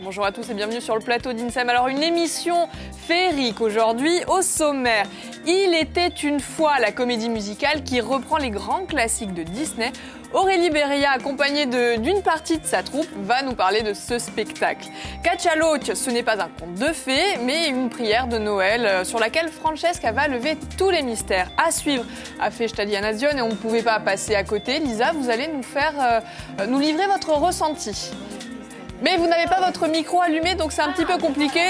Bonjour à tous et bienvenue sur le plateau d'INSEM. Alors une émission féerique aujourd'hui au sommaire. Il était une fois la comédie musicale qui reprend les grands classiques de Disney. Aurélie Beria, accompagnée d'une partie de sa troupe, va nous parler de ce spectacle. Caccialoc, ce n'est pas un conte de fées, mais une prière de Noël sur laquelle Francesca va lever tous les mystères. À suivre à Festa di Nazione et on ne pouvait pas passer à côté. Lisa, vous allez nous livrer votre ressenti. Mais vous n'avez pas votre micro allumé, donc c'est un petit peu compliqué.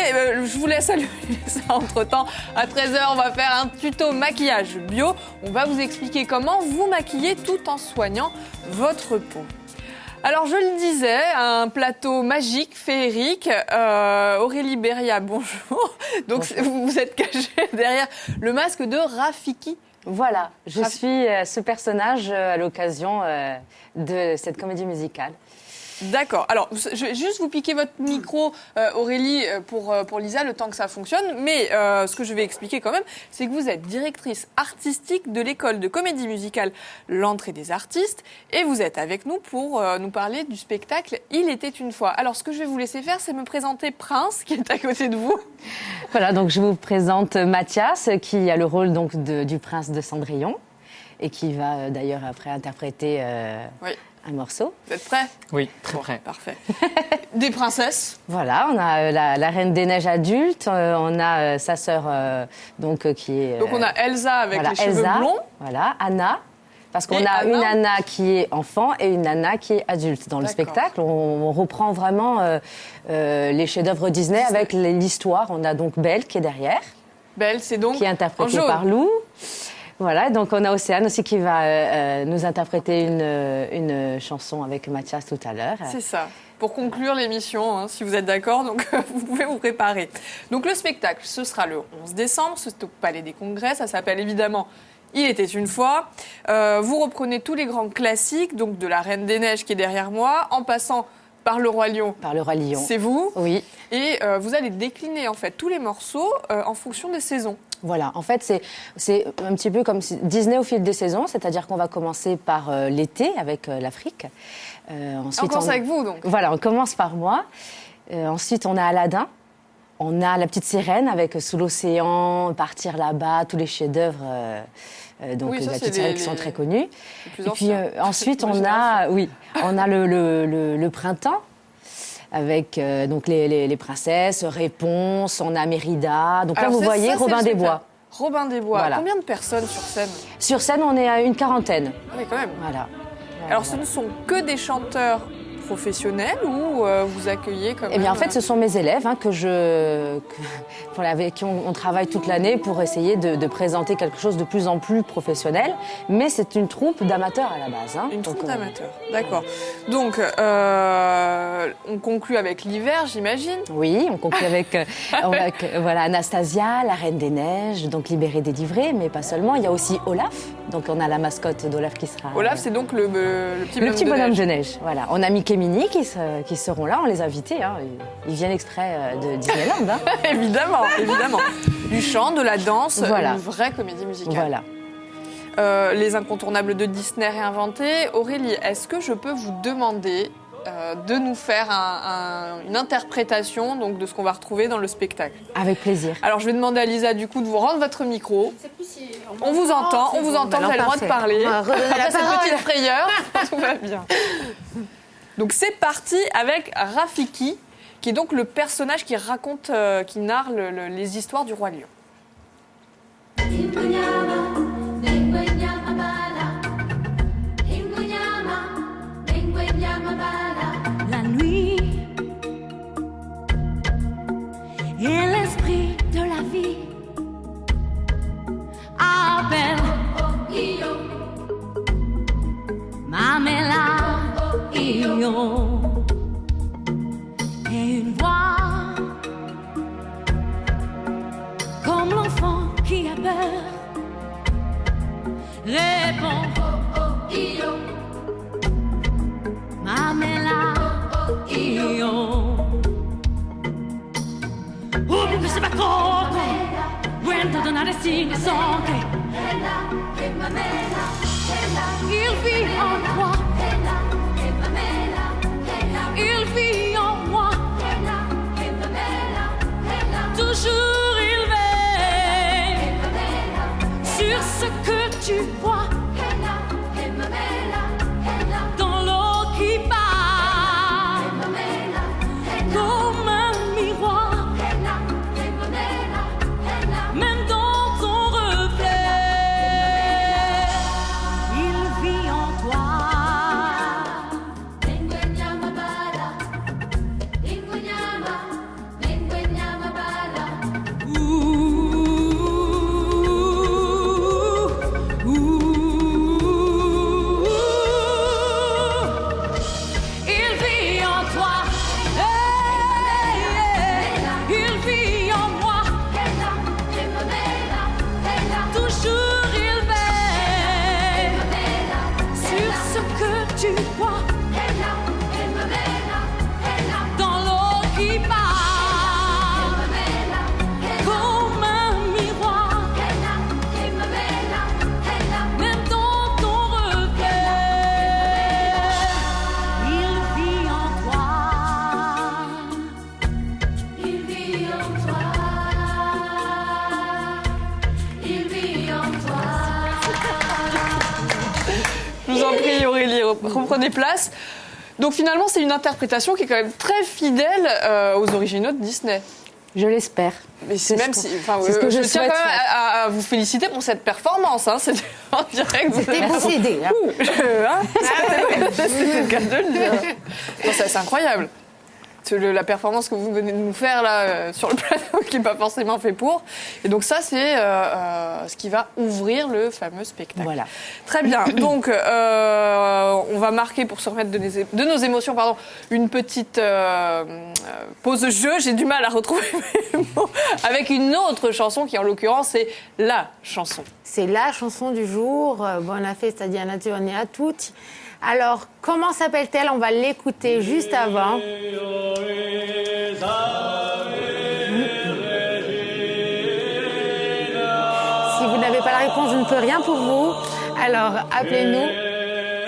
Je vous laisse allumer ça entre-temps. À 13h, on va faire un tuto maquillage bio. On va vous expliquer comment vous maquiller tout en soignant votre peau. Alors, je le disais, un plateau magique, féerique. Aurélie Beria, bonjour. Donc, bonjour. Vous êtes cachée derrière le masque de Rafiki. Voilà, je suis ce personnage à l'occasion de cette comédie musicale. D'accord. Alors, je vais juste vous piquer votre micro, Aurélie, pour Lisa, le temps que ça fonctionne. Mais ce que je vais expliquer quand même, c'est que vous êtes directrice artistique de l'école de comédie musicale L'Entrée des artistes. Et vous êtes avec nous pour nous parler du spectacle Il était une fois. Alors, ce que je vais vous laisser faire, c'est me présenter Prince, qui est à côté de vous. Voilà, donc je vous présente Mathias, qui a le rôle donc, du prince de Cendrillon. Et qui va d'ailleurs après interpréter... Oui. Un morceau. Vous êtes prêts ? Oui, très prêt. Parfait. Des princesses. Voilà, on a la Reine des Neiges adulte, on a sa sœur qui est... Donc on a Elsa avec voilà, les cheveux blonds. Voilà, Anna. Parce qu'on a Anna, une Anna qui est enfant et une Anna qui est adulte. Dans le spectacle, on reprend vraiment les chefs-d'œuvre Disney avec l'histoire. On a donc Belle qui est derrière. Belle, c'est donc qui est interprétée par Lou. Voilà, donc on a Océane aussi qui va nous interpréter une chanson avec Mathias tout à l'heure. C'est ça. Pour conclure l'émission, hein, si vous êtes d'accord, donc vous pouvez vous préparer. Donc le spectacle, ce sera le 11 décembre, c'est au Palais des Congrès, ça s'appelle évidemment Il était une fois. Vous reprenez tous les grands classiques, donc de la Reine des Neiges qui est derrière moi, en passant par le Roi Lion. Par le Roi Lion. C'est vous. Oui. Et vous allez décliner en fait tous les morceaux en fonction des saisons. Voilà, en fait, c'est un petit peu comme Disney au fil des saisons, c'est-à-dire qu'on va commencer par l'été avec l'Afrique. Ensuite, on commence avec vous, donc. Voilà, on commence par moi. Ensuite, on a Aladdin. On a La Petite Sirène avec Sous l'océan, Partir là-bas, tous les chefs-d'œuvre oui, ça, La Petite Sirène qui sont très connus. Et puis ensuite, on a le printemps. Avec donc les princesses, Réponse, on a Mérida. Donc là, vous voyez, Robin des Bois. Robin des Bois. Voilà. Combien de personnes sur scène ? Sur scène, on est à une quarantaine. Oui, quand même. Voilà. Alors, ce ne sont que des chanteurs professionnels ou vous accueillez comme Eh bien, en fait, ce sont mes élèves avec qui on travaille toute l'année pour essayer de présenter quelque chose de plus en plus professionnel. Mais c'est une troupe d'amateurs à la base. Une troupe d'amateurs, d'accord. Donc, on conclut avec l'hiver, j'imagine ? Oui, on conclut avec voilà, Anastasia, la Reine des Neiges, donc libérée, délivrée, mais pas seulement. Il y a aussi Olaf. Donc, on a la mascotte d'Olaf qui sera... Olaf, c'est donc le petit bonhomme de neige. Voilà. On a Mickey et Minnie qui seront là, on les a invités. Hein. Ils viennent exprès de Disneyland. Hein. Évidemment, évidemment. Du chant, de la danse, voilà. Une vraie comédie musicale. Voilà. Les incontournables de Disney réinventés. Aurélie, est-ce que je peux vous demander de nous faire une interprétation donc, de ce qu'on va retrouver dans le spectacle ? Avec plaisir. Alors, je vais demander à Lisa, du coup, de vous rendre votre micro. On vous entend, vous avez le droit de parler. Après cette petite frayeur, tout va bien. Donc, c'est parti avec Rafiki, qui est donc le personnage qui raconte, qui narre les histoires du Roi Lion. La nuit et l'esprit de la vie appelle Mamela Io et une voix comme l'enfant qui a peur répond se battono, vento donare signe sonche. Il vit en toi, il vit en moi, toujours il veille sur ce que tu vois dans l'eau qui part comme un miroir, même dans ton reflet, il vit en toi. Il vit en toi, il vit en moi, toujours il veille sur ce que tu vois dans l'eau qui part comme un miroir, même dans ton reflet, il vit en toi. Il vit en toi. Il vit en toi. Je vous en prie, Aurélie, reprenez place. Donc finalement, c'est une interprétation qui est quand même très fidèle aux originaux de Disney. Je l'espère. Mais C'est même ce si, que- enfin, c'est ce que je tiens souhaite quand même faire. à vous féliciter pour cette performance. Hein. On dirait que vous T'es possédé, hein. C'était le cas de le dire. Non, c'est incroyable. La performance que vous venez de nous faire là sur le plateau, qui n'est pas forcément fait pour. Et donc ça, c'est ce qui va ouvrir le fameux spectacle. Voilà. Très bien. Donc, on va marquer, pour se remettre de nos émotions, pardon, une petite pause de jeu. J'ai du mal à retrouver mes mots. Avec une autre chanson qui, en l'occurrence, c'est la chanson. C'est la chanson du jour. Buona festa di Natale a tutti. Alors, comment s'appelle-t-elle? On va l'écouter juste avant. Si vous n'avez pas la réponse, je ne peux rien pour vous. Alors, appelez-nous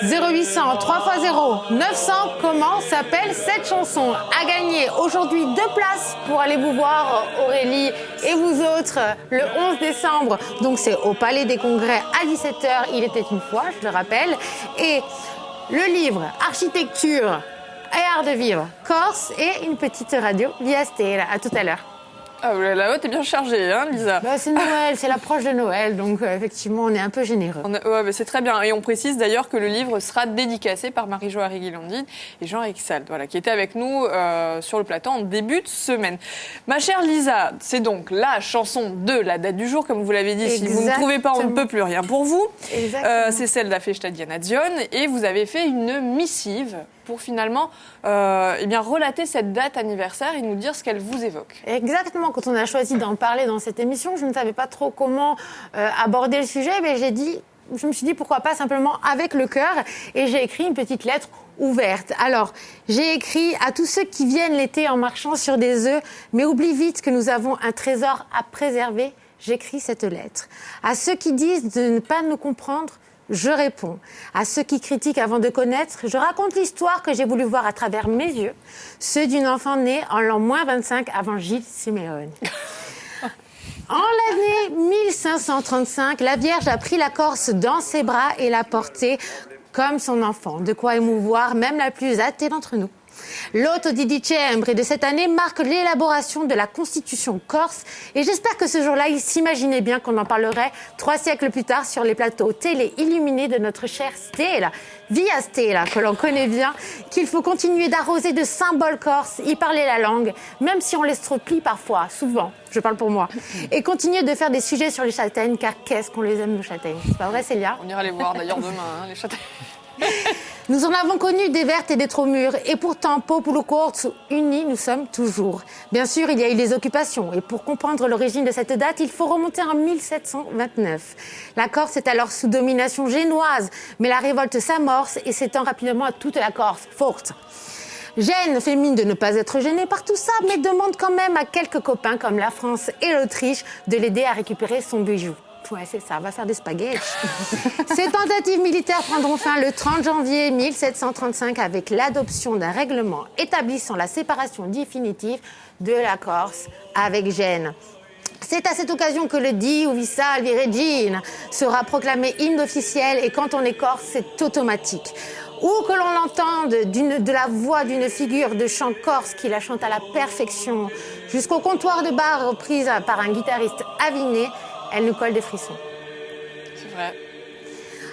0800 3x0 900. Comment s'appelle cette chanson? À gagner aujourd'hui 2 places pour aller vous voir, Aurélie et vous autres, le 11 décembre. Donc, c'est au Palais des Congrès à 17h. Il était une fois, je le rappelle. Et le livre Architecture et art de vivre Corse et une petite radio via Stella. À tout à l'heure. Ah, la haute est bien chargée, hein, Lisa. Bah, c'est Noël, c'est l'approche de Noël, donc effectivement, on est un peu généreux. Ouais, mais c'est très bien. Et on précise d'ailleurs que le livre sera dédicacé par Marie-Jo Arrigui-Landine et Jean-Éric Salt, voilà, qui étaient avec nous sur le plateau en début de semaine. Ma chère Lisa, c'est donc la chanson de la date du jour, comme vous l'avez dit. Si vous ne trouvez pas, on ne peut plus rien pour vous. C'est celle d'A Festa di Nazione. Et vous avez fait une missive pour finalement eh bien, relater cette date anniversaire et nous dire ce qu'elle vous évoque. Exactement. Quand on a choisi d'en parler dans cette émission, je ne savais pas trop comment aborder le sujet, mais je me suis dit pourquoi pas simplement avec le cœur, et j'ai écrit une petite lettre ouverte. Alors, j'ai écrit à tous ceux qui viennent l'été en marchant sur des œufs, mais oublient vite que nous avons un trésor à préserver. J'écris cette lettre. À ceux qui disent de ne pas nous comprendre, je réponds. À ceux qui critiquent avant de connaître, je raconte l'histoire que j'ai voulu voir à travers mes yeux, ceux d'une enfant née en l'an -25 avant Gilles Simeone. En l'année 1535, la Vierge a pris la Corse dans ses bras et l'a portée comme son enfant, de quoi émouvoir même la plus athée d'entre nous. L'8 di dicembre de cette année marque l'élaboration de la Constitution corse, et j'espère que ce jour-là, il s'imaginait bien qu'on en parlerait 3 siècles plus tard sur les plateaux télé illuminés de notre chère Stella, via Stella, que l'on connaît bien, qu'il faut continuer d'arroser de symboles corses, y parler la langue, même si on les stroplie parfois, souvent, je parle pour moi, et continuer de faire des sujets sur les châtaignes, car qu'est-ce qu'on les aime, nos châtaignes. C'est pas vrai, Célia? On ira les voir d'ailleurs demain, hein, les châtaignes. Nous en avons connu des vertes et des trop mûres, et pourtant, Popolo Corso, unis, nous sommes toujours. Bien sûr, il y a eu des occupations, et pour comprendre l'origine de cette date, il faut remonter en 1729. La Corse est alors sous domination génoise, mais la révolte s'amorce et s'étend rapidement à toute la Corse, forte. Gênes fait mine de ne pas être gênée par tout ça, mais demande quand même à quelques copains comme la France et l'Autriche de l'aider à récupérer son bijou. Ouais, c'est ça, va faire des spaghettis. Ces tentatives militaires prendront fin le 30 janvier 1735 avec l'adoption d'un règlement établissant la séparation définitive de la Corse avec Gênes. C'est à cette occasion que le Dio vi salvi regina sera proclamé hymne officiel et quand on est corse, c'est automatique. Ou que l'on l'entende de la voix d'une figure de chant corse qui la chante à la perfection, jusqu'au comptoir de bar reprise par un guitariste aviné, elle nous colle des frissons. C'est vrai.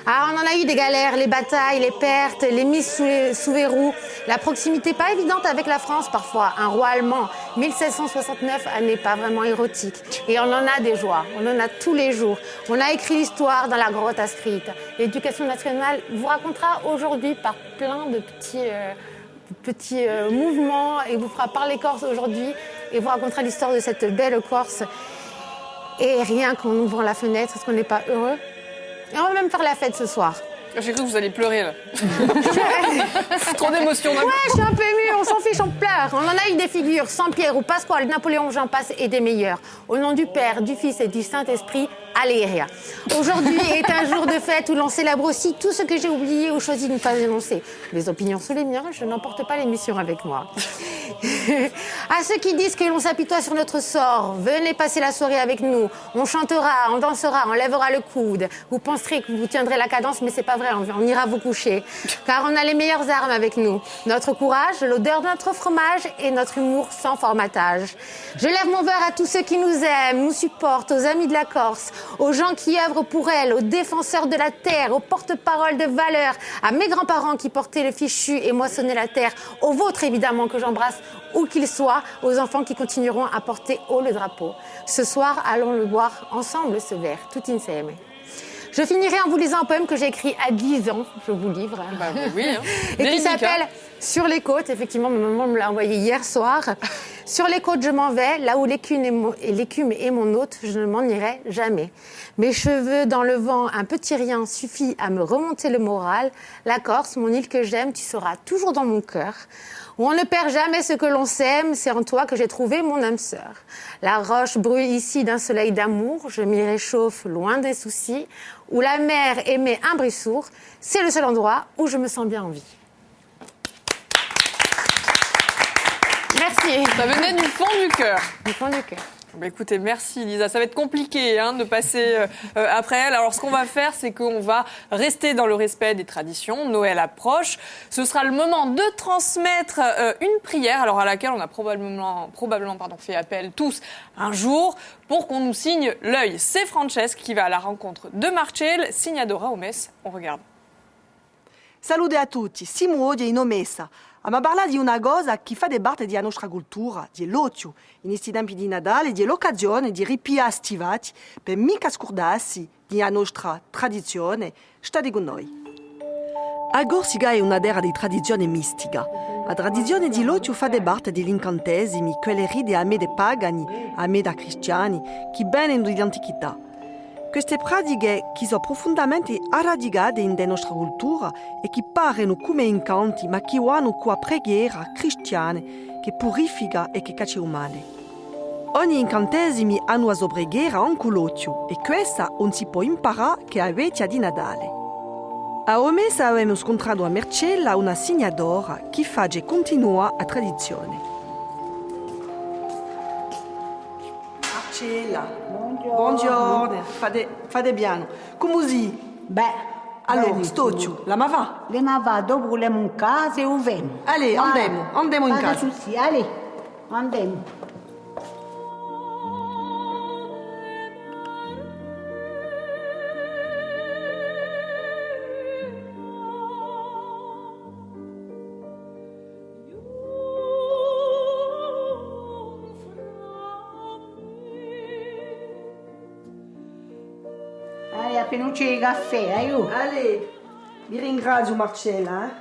Ah, on en a eu des galères, les batailles, les pertes, les mises sous verrou, la proximité pas évidente avec la France parfois. Un roi allemand, 1769, n'est pas vraiment érotique. Et on en a des joies, on en a tous les jours. On a écrit l'histoire dans la grotte inscrite. L'éducation nationale vous racontera aujourd'hui par plein de petits mouvements et vous fera parler corse aujourd'hui et vous racontera l'histoire de cette belle Corse. Et rien qu'en ouvrant la fenêtre, est-ce qu'on n'est pas heureux ? Et on va même faire la fête ce soir. J'ai cru que vous alliez pleurer, là. Trop d'émotions d'un coup. Ouais, je suis un peu émue, on s'en fiche, on pleure. On en a eu des figures, Saint-Pierre ou Pasquale, Napoléon, j'en passe, et des meilleurs. Au nom du Père, du Fils et du Saint-Esprit, Alléluia. Aujourd'hui est un jour de fête où l'on célèbre aussi tout ce que j'ai oublié ou choisi de ne pas énoncer. Mes opinions sont les miennes, je n'emporte pas l'émission avec moi. À ceux qui disent que l'on s'apitoie sur notre sort, venez passer la soirée avec nous. On chantera, on dansera, on lèvera le coude. Vous penserez que vous tiendrez la cadence, mais c'est pas vrai, on ira vous coucher. Car on a les meilleures armes avec nous. Notre courage, l'odeur de notre fromage et notre humour sans formatage. Je lève mon verre à tous ceux qui nous aiment, nous supportent, aux amis de la Corse, aux gens qui œuvrent pour elle, aux défenseurs de la terre, aux porte-paroles de valeur, à mes grands-parents qui portaient le fichu et moissonnaient la terre, aux vôtres évidemment que j'embrasse, où qu'ils soient, aux enfants qui continueront à porter haut le drapeau. Ce soir, allons le boire ensemble ce verre, tout insieme. Je finirai en vous lisant un poème que j'ai écrit à 10 ans, je vous livre. Bah oui, hein. Et qui s'appelle « Sur les côtes ». Effectivement, ma maman me l'a envoyé hier soir. « Sur les côtes, je m'en vais, là où l'écume est mon hôte, je ne m'en irai jamais. Mes cheveux dans le vent, un petit rien suffit à me remonter le moral. La Corse, mon île que j'aime, tu seras toujours dans mon cœur. Où on ne perd jamais ce que l'on sème, c'est en toi que j'ai trouvé mon âme sœur. La roche brûle ici d'un soleil d'amour, je m'y réchauffe loin des soucis. Où la mer émet un bruit sourd, c'est le seul endroit où je me sens bien en vie. » Merci. Ça venait du fond du cœur. Du fond du cœur. Bah écoutez, merci Lisa. Ça va être compliqué de passer après elle. Alors ce qu'on va faire, c'est qu'on va rester dans le respect des traditions. Noël approche. Ce sera le moment de transmettre une prière, alors à laquelle on a probablement fait appel tous un jour pour qu'on nous signe l'œil. C'est Francesca qui va à la rencontre de Marcel, Signadora Omes. On regarde. Salute a tutti, siamo oggi in Omessa. Ma parla di una cosa che fa parte della nostra cultura, di l'ozio. In questi tempi di Natale, di l'occasione di ripia stivati, per mica scordarsi della nostra tradizione, state con noi. A Corsica è una terra di tradizione mistica. La tradizione di l'ozio fa parte degli incantesimi, quelle ride a me dei pagani, a me da cristiani, che vengono dall'antichità. Queste pratiche che sono profondamente radicate nella nostra cultura e che parono come incanti, ma che hanno una preghiera cristiana che purifica e che caccia il male. Ogni incantesimo ha una sua preghiera anche l'ozio e questa non si può imparare che a vecchia di Natale. A Omessa abbiamo scontrato a Marcella una signadora che fa continua a tradizione. Marcella. Buongiorno, fate piano. Come si? Beh, allora, stoccio, la ma va? le ma va, dopo vogliamo in casa e vemo. Allez, andiamo in casa. Sì, allez, andiamo. Penucci di caffè, aiuto. Allez, vi ringrazio Marcella.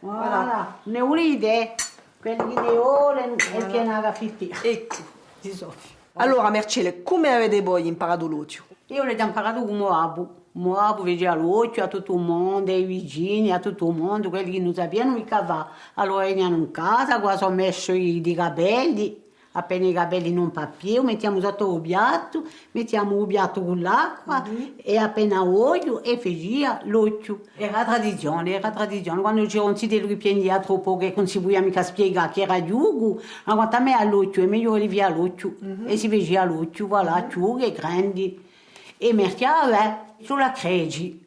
Voilà. Ne volete? Quelli di ore e che ne ha capito. Ecco, di Sofia. Allora Marcella, come avete voi imparato l'ozio? Io l'ho imparato come abu. Moi, vous vedi all'occhio a tutto il mondo, ai vicini, a tutto il mondo, quelli che non sapevano mica va. Allora venivano in casa, qua ho messo i capelli, appena i capelli non papier, mettiamo sotto il piatto, mettiamo il piatto con l'acqua e appena olio e faccia l'occhio. Era tradizione. Quando c'era un sito che piangeva troppo, che non si poteva mica spiegare che era giugo, quando a me all'occhio è meglio che via l'occhio. E si faceva l'occhio, voilà, ciughe grandi. E merciava, sulla cregi,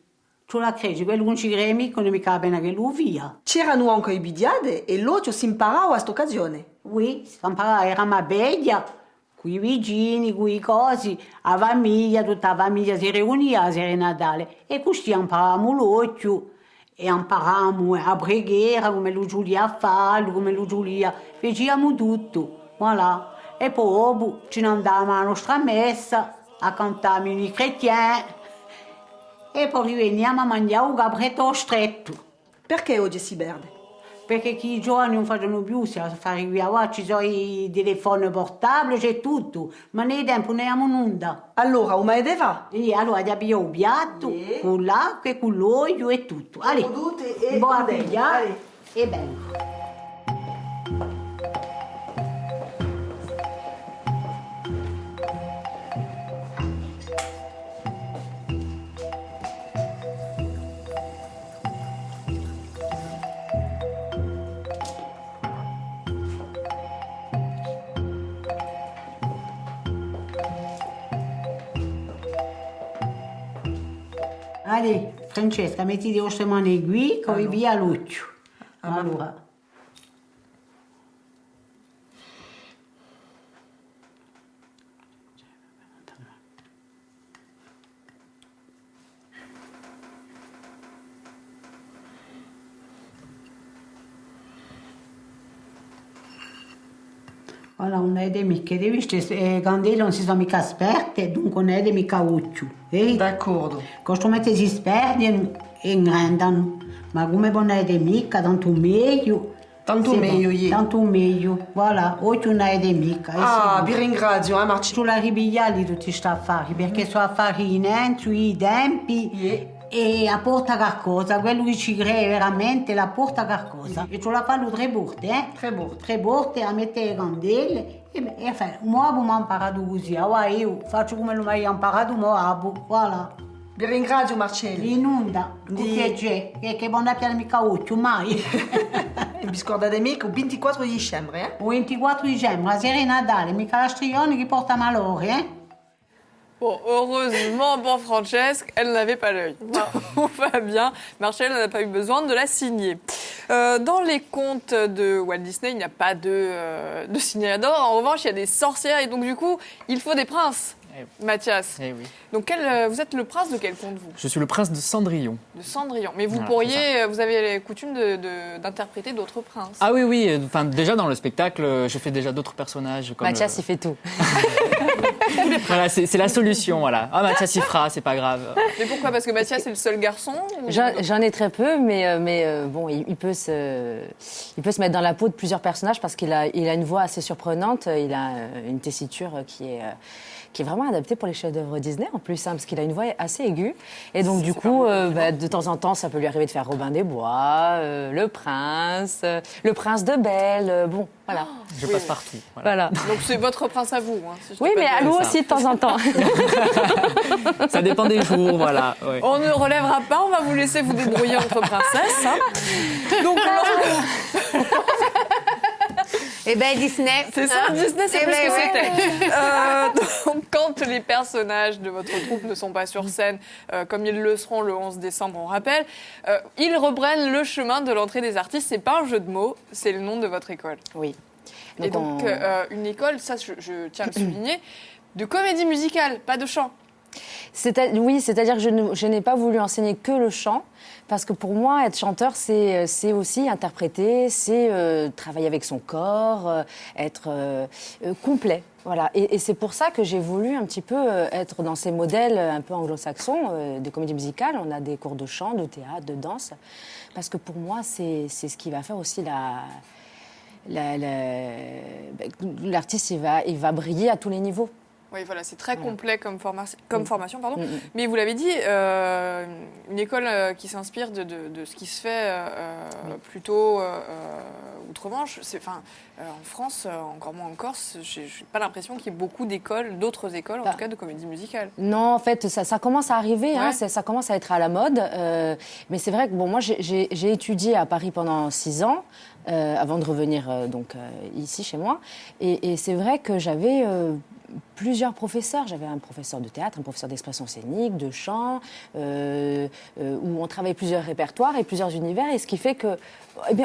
quello non ci crede mica, non mi capisce che lui via. C'erano anche i bidiade e l'occhio si imparava a questa occasione. Oui, si imparava, era una bella, con i vicini, con i cosi, a famiglia, tutta la famiglia si riunia a sera Natale e così imparavamo l'occhio e imparavamo a preghiera, come lui Giulia a farlo, come lui Giulia, facevamo tutto, voilà. E poi ci andavamo alla nostra messa, a cantare i chrétiens e poi veniamo a mangiare un gabretto stretto. Perché oggi si perde? Perché chi i giovani non fanno più, si fare via, ci sono i telefoni portabili, c'è tutto, ma nei tempi non abbiamo nulla. Allora, come edeva? E allora abbiamo il piatto, con l'acqua, con l'olio e tutto. Allora, buona veglia e bello. Allora, Francesca, metti le vostre mani qui, che via l'occhio. Allora. Voilà, non è mica, le candele non si sono mica sperte, dunque non è mica occhio. D'accordo. Questo mette si sperde e ingrandano, ma come non è mica, tanto meglio. Tanto meglio, Tanto meglio, voilà, occhio non è mica. Ah, vi ringrazio, Marci. Sulla ribigliare tutti questi affari, perché sono affari in sui tempi. E apporta qualcosa, quello che ci crede veramente apporta qualcosa. E ce la fanno 3 volte, Tre volte a mettere le candele e fai. Moi mi ho imparato così, allora io faccio come lo hai imparato, voilà. Vi ringrazio, Marcello. Inunda, perché c'è, che non abbia mica occhio, mai. E vi scordate mica il 24 dicembre, Il 24 dicembre, la sera di Natale, mica la strione che porta malore, Bon, heureusement pour Francesca, elle n'avait pas l'œil. Tout va bien. Marcel n'a pas eu besoin de la signer. Dans les contes de Walt Disney, il n'y a pas de signalador. En revanche, il y a des sorcières et donc du coup, il faut des princes. Mathias. Eh oui. Donc vous êtes le prince de quel conte, vous? Je suis le prince de Cendrillon. De Cendrillon. Mais vous Voilà, vous avez coutume d'interpréter d'autres princes. Ah oui, oui. Enfin, déjà dans le spectacle, je fais déjà d'autres personnages. Comme Mathias, il fait tout. Voilà, c'est la solution, voilà. Ah, Mathias, il fera, c'est pas grave. Mais pourquoi? Parce que Mathias est le seul garçon ou... J'en ai très peu, mais bon, il peut se mettre dans la peau de plusieurs personnages parce qu'il a une voix assez surprenante. Il a une tessiture qui est vraiment adaptée pour les chefs-d'œuvre Disney en plus, parce qu'il a une voix assez aiguë. Et donc, du coup, de temps en temps, ça peut lui arriver de faire Robin des Bois, le prince de Belle, bon, voilà. Je passe partout. Voilà. Donc c'est votre prince à vous. Hein, si je Oui, dis pas mais de- à nous aussi de temps en temps. Ça dépend des jours, voilà. Ouais. On ne relèvera pas, on va vous laisser vous débrouiller entre princesses. Hein. Donc, Eh ben Disney. c'est ça, Disney, c'est Eh plus ce ben, que ouais. c'était. Donc, quand les personnages de votre troupe ne sont pas sur scène, comme ils le seront le 11 décembre, on rappelle, ils reprennent le chemin de l'entrée des artistes. C'est pas un jeu de mots, c'est le nom de votre école. Oui. Et donc, une école, ça, je tiens à le souligner, de comédie musicale, pas de chant. Oui, c'est-à-dire que je n'ai pas voulu enseigner que le chant, parce que pour moi, être chanteur, c'est aussi interpréter, c'est travailler avec son corps, être complet. Voilà. Et c'est pour ça que j'ai voulu un petit peu être dans ces modèles un peu anglo-saxons de comédie musicale. On a des cours de chant, de théâtre, de danse, parce que pour moi, c'est ce qui va faire aussi l'artiste, il va briller à tous les niveaux. Oui, voilà, c'est très complet comme formation, pardon. Mais vous l'avez dit, une école qui s'inspire de ce qui se fait plutôt outre-Manche. En France, encore moins en Corse, j'ai pas l'impression qu'il y ait beaucoup d'écoles, d'autres écoles, en tout cas, de comédie musicale. Non, en fait, ça commence à arriver, ça commence à être à la mode. Mais c'est vrai que moi, j'ai étudié à Paris pendant 6 ans. Avant de revenir ici chez moi. Et c'est vrai que j'avais plusieurs professeurs. J'avais un professeur de théâtre, un professeur d'expression scénique, de chant, où on travaille plusieurs répertoires et plusieurs univers. Et ce qui fait que,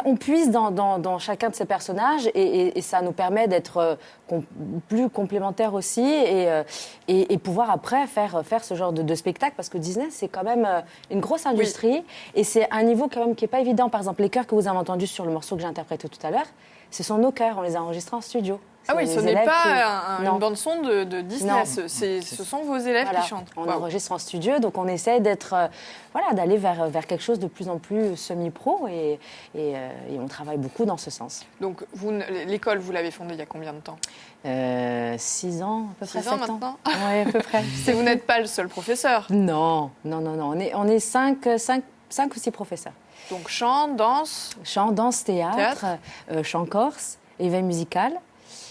on puise dans chacun de ces personnages et ça nous permet d'être plus complémentaires aussi et pouvoir après faire ce genre de spectacle, parce que Disney, c'est quand même une grosse industrie et c'est un niveau quand même qui n'est pas évident. Par exemple, les chœurs que vous avez entendus sur le morceau que j'ai interprété tout à l'heure, ce sont nos chœurs, on les a enregistrés en studio. Ah oui, ce n'est pas une bande-son de Disney, ce sont vos élèves qui chantent. On enregistre en studio, donc on essaie d'aller vers quelque chose de plus en plus semi-pro et on travaille beaucoup dans ce sens. Donc l'école, vous l'avez fondée il y a combien de temps 6 ans, à peu près. 6 ans maintenant. Oui, à peu près. Vous n'êtes pas le seul professeur. Non. On est 5 ou 6 professeurs. Donc chant, danse, théâtre. Chant corse, éveil musical.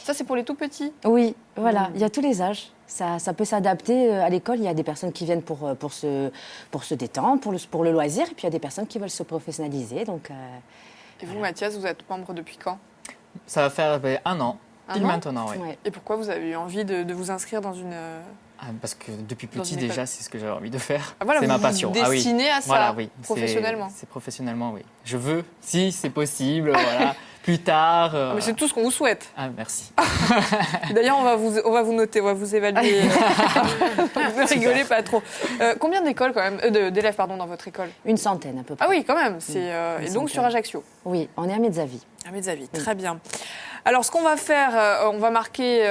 Ça, c'est pour les tout petits. Oui, voilà, il y a tous les âges. Ça peut s'adapter à l'école. Il y a des personnes qui viennent pour se détendre, pour le loisir, et puis il y a des personnes qui veulent se professionnaliser. Donc, et vous, Mathias, vous êtes membre depuis quand? Ça va faire 1 an, maintenant, oui. Ouais. Et pourquoi vous avez eu envie de vous inscrire dans une... Parce que depuis petit, déjà, c'est ce que j'avais envie de faire. Voilà, c'est ma passion. Vous destinez à ça, voilà, oui. professionnellement. C'est professionnellement, oui. Je veux, si c'est possible, voilà. Plus tard. Mais c'est tout ce qu'on vous souhaite. Ah, merci. D'ailleurs, on va vous noter, on va vous évaluer. Ne rigolez pas trop. Combien d'écoles, quand même, d'élèves, pardon, dans votre école? 100 à peu près. Ah oui, quand même. Et donc sur Ajaccio. Oui, on est à Mezzavi. À Mezzavi, très bien. Alors, ce qu'on va faire, on va marquer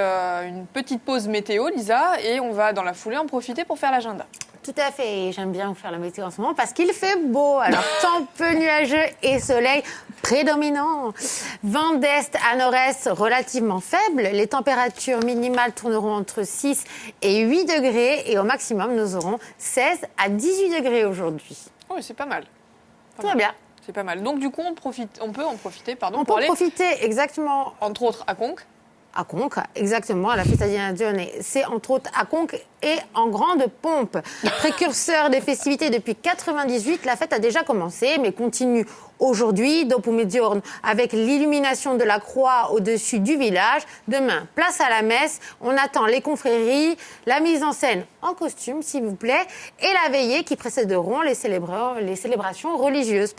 une petite pause météo, Lisa, et on va, dans la foulée, en profiter pour faire l'agenda. Tout à fait, j'aime bien vous faire la météo en ce moment parce qu'il fait beau. Alors, temps peu nuageux et soleil prédominant. Vent d'est à nord-est relativement faible. Les températures minimales tourneront entre 6 et 8 degrés et au maximum, nous aurons 16 à 18 degrés aujourd'hui. Oh, c'est pas mal. Très bien. C'est pas mal. Donc, du coup, on peut en profiter, On peut en profiter, exactement. Entre autres, à Conques. À Conques, exactement, à la Festa di Nazione. C'est entre autres à Conques et en grande pompe. Précurseur des festivités depuis 98, la fête a déjà commencé, mais continue aujourd'hui, dopo mezzogiorno, avec l'illumination de la croix au-dessus du village. Demain, place à la messe. On attend les confréries, la mise en scène en costume, s'il vous plaît, et la veillée qui précéderont les célébrations religieuses.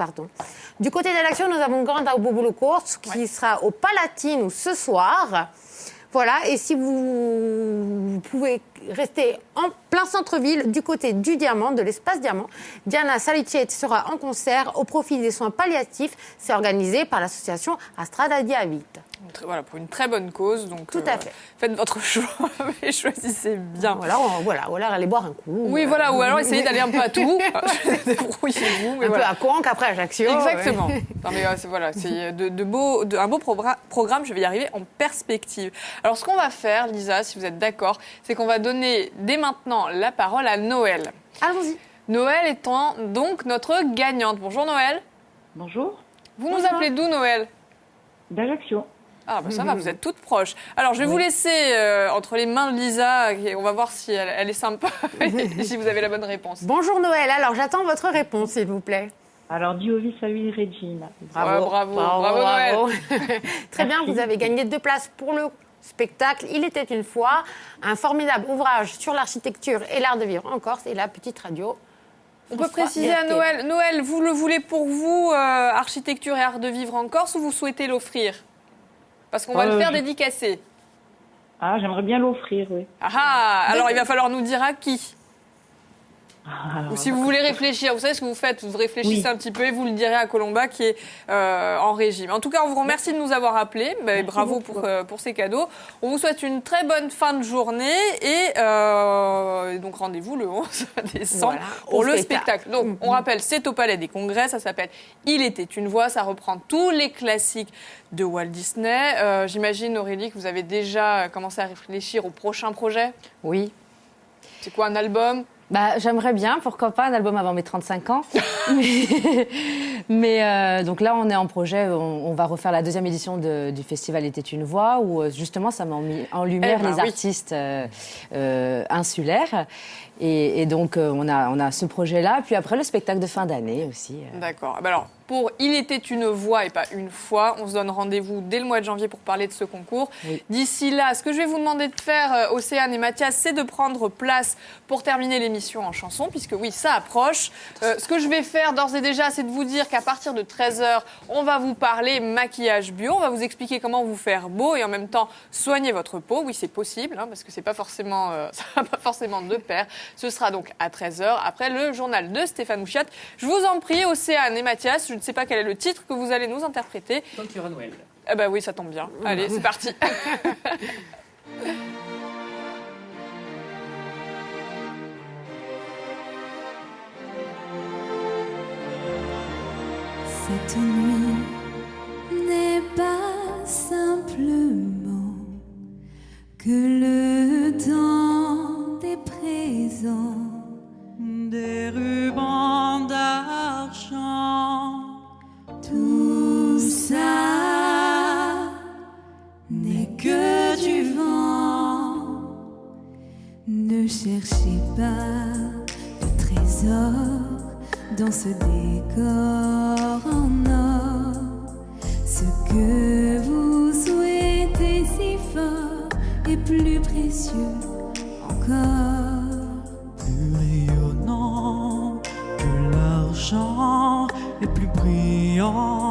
Du côté d'Ajaccio, nous avons Grande Bobolo Course qui sera au Palatine ce soir. Voilà, et si vous pouvez rester en plein centre-ville, du côté du Diamant, de l'espace Diamant, Diana Salicet sera en concert au profit des soins palliatifs. C'est organisé par l'association Astrada di Avit. Voilà, pour une très bonne cause. Donc, tout à fait. Faites votre choix, mais choisissez bien. Ou alors aller boire un coup. Oui, voilà, ou alors essayez d'aller un peu à tout. Débrouillez-vous. Un peu à Conques, après Ajaccio. Exactement. Non, mais voilà, c'est un beau programme, je vais y arriver, en perspective. Alors, ce qu'on va faire, Lisa, si vous êtes d'accord, c'est qu'on va donner dès maintenant la parole à Noël. Allons-y. Noël étant donc notre gagnante. Bonjour Noël. Bonjour. Vous nous appelez d'où, Noël? D'Ajaccio. Ah, ça va, vous êtes toutes proches. Alors, je vais vous laisser entre les mains de Lisa, et on va voir si elle est sympa, et si vous avez la bonne réponse. Bonjour Noël, alors j'attends votre réponse, s'il vous plaît. Alors, Diovi Savi Regina. Bravo Noël. Très bien, vous avez gagné 2 places pour le spectacle Il était une fois, un formidable ouvrage sur l'architecture et l'art de vivre en Corse, et la petite radio. On peut préciser à Noël. Noël, vous le voulez pour vous, architecture et art de vivre en Corse, ou vous souhaitez l'offrir? Parce qu'on va le faire dédicacer. Ah, j'aimerais bien l'offrir, oui. Ah, alors il va falloir nous dire à qui. Alors, Ou si vous voulez réfléchir, vous savez ce que vous faites, vous réfléchissez un petit peu et vous le direz à Colomba qui est en régime. En tout cas, on vous remercie de nous avoir appelés. Bravo pour ces cadeaux. On vous souhaite une très bonne fin de journée et donc rendez-vous le 11 décembre pour le spectacle. Donc, on rappelle, c'est au Palais des Congrès, ça s'appelle Il était une voix, ça reprend tous les classiques de Walt Disney. J'imagine, Aurélie, que vous avez déjà commencé à réfléchir au prochain projet. Oui. C'est quoi, un album ? J'aimerais bien, pourquoi pas, un album avant mes 35 ans. Mais donc là, on est en projet, on va refaire la deuxième édition du festival Était une voix, où justement, ça met en lumière les artistes insulaires. Et donc, on a ce projet-là. Puis après, le spectacle de fin d'année aussi. D'accord. Alors, pour Il était une voix et pas une fois, on se donne rendez-vous dès le mois de janvier pour parler de ce concours. Oui. D'ici là, ce que je vais vous demander de faire, Océane et Mathias, c'est de prendre place pour terminer l'émission en chanson, puisque oui, ça approche. Ce que je vais faire d'ores et déjà, c'est de vous dire qu'à partir de 13h, on va vous parler maquillage bio. On va vous expliquer comment vous faire beau et en même temps soigner votre peau. Oui, c'est possible, parce que c'est pas forcément, ça va pas forcément de pair. Ce sera donc à 13h, après le journal de Stéphane Ouchiat. Je vous en prie, Océane et Mathias, je ne sais pas quel est le titre que vous allez nous interpréter. Don't You Run Well. Eh ben oui, ça tombe bien. Allez, c'est parti. Cette nuit n'est pas simplement que le temps des présents, des rubans d'argent. tout ça n'est que du vent. Ne cherchez pas de trésor dans ce décor en or. Ce que vous souhaitez si fort est plus précieux encore. Plus rayonnant que l'argent et plus brillant